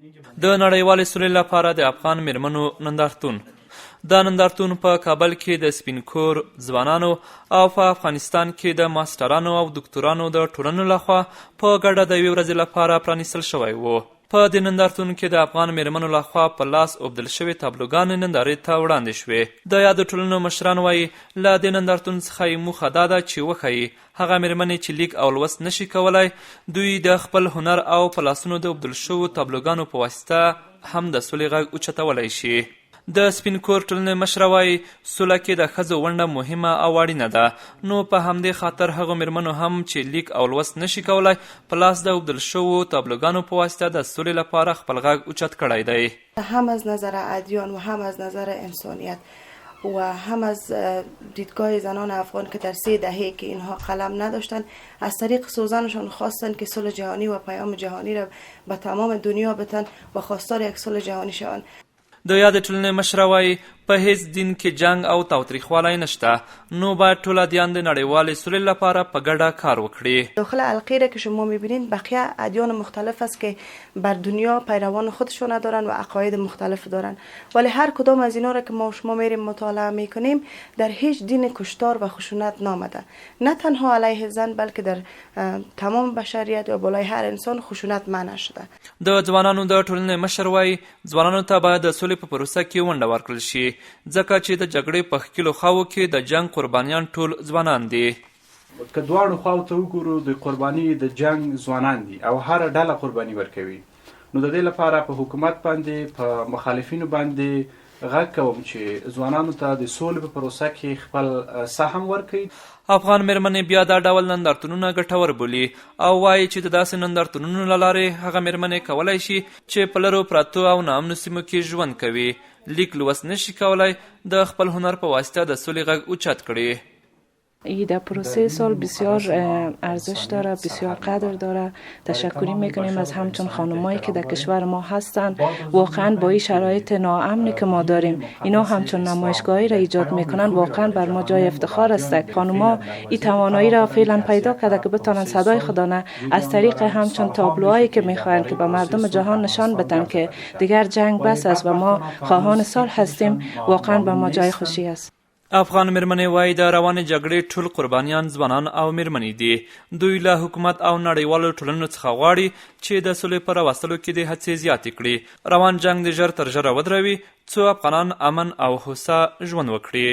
د نړیوالې سولې لپاره د افغان میرمنو نندارتون. دا نندارتون په کابل کې د سپین کور ځوانانو او په افغانستان کې د ماسټرانو او دکتورانو د ټولنو لخوا په ګډه د یوې ورځې لپاره پرانیستل شوی و. په دې نندارتون کې د افغان میرمنو لخوا په لاس اوبدل شوې تابلوګانې نندارې ته وړاندې شوې. د یادو ټولنو مشران وایي له دې نندارتون څخه یې موخه دا ده چې وښیي هغه میرمنې چې لیک او لوست نشي کولای دوی د خپل هنر او په لاسونو د اوبدل شوو تابلوګانو په واسطه هم د سولې غږ اوچتولی شي. د سپین کور ټولنې مشره وایي سوله کې د ښځو ونډه مهمه او اړینه ده، نو په همدې خاطر هغو میرمنو هم چې لیک او لوست نشي کولای په لاس د اوبدل شوو تابلوګانو په واسطه د سولې لپاره خپل غږ اوچت کړی دی. هم از نظر ادیان و هم از نظر انسانیت و هم از دیدگاه زنان افغان که در 3 دهه که اینها قلم نداشتن از طریق سوزنشان خواستن که صلح جهانی و پیام جهانی را به تمام دنیا بتن و خواستار یک صلح جهانی شوند. د یاد ټولنې مشره وایي په هیڅ دین کې جنگ او تاوتریخوالی نشته، نو باید ټول ادیان د نړیوالې سولې لپاره په ګډه کار وکړي. داخل حلقه را که شما میبینید بقیه ادیان مختلف است که بر دنیا پیروان خودشون دارن و عقاید مختلف دارن، ولی هر کدام از اینا را که ما شما میریم مطالعه میکنیم در هیچ دین کشتار و خشونت نامده، نه تنها علیه زن بلکه در تمام بشریت و بالای هر انسان خشونت منع شده. د ځوانانو د ټولنې مشر وایي ځوانانو ته باید د سولې په پروسه کې ونډه ورکړل شي، ځکه چې د جګړې په ښکېلو خواو کې د جنگ قربانیان ټول ځوانان دي. که دواړو خواو ته وګورو د قرباني د جنگ ځوانان دي او هره ډله قرباني ورکوي، نو د دې لپاره په حکومت باندې په مخالفینو باندې غږ کوم چې ځوانانو ته د سولې په پروسه کې خپل سهم ورکوي. افغان میرمنې بیا دا ډول نندارتونونه ګټور بولي او وایي چې د داسې نندارتونونو له لارې هغه میرمنې کولی شي چې په لرو پرتو او ناامنو سیمو کې ژوند کوي، لیک لوست نشي کولای د خپل هنر په واسطه د سولې غږ اوچت کړي. در پروسه سال بسیار ارزش داره، بسیار قدر داره. تشکری میکنیم از همچون خانمایی که در کشور ما هستن. واقعا با این شرایط ناامنی که ما داریم اینا همچون نمایشگاهی را ایجاد میکنن، واقعا بر ما جای افتخار است. خانم‌ها این توانایی را فعلا پیدا کرده که بتونن صدای خودانه از طریق همچون تابلوهایی که میخواین که به مردم جهان نشان بدن که دیگر جنگ بس است و ما خواهان صلح هستیم، واقعا به ما جای خوشی است. افغان میرمنې وایي د روانې جګړې ټول قربانیان ځوانان او میرمنې دي. دوی له حکومت او نړیوالو ټولنو څخه غواړي چې د سولې په راوستلو کې د هڅې زیاتې کړي، روان جنگ د ژر تر ژره ودروي څو افغانان امن او هوسا ژوند وکړي.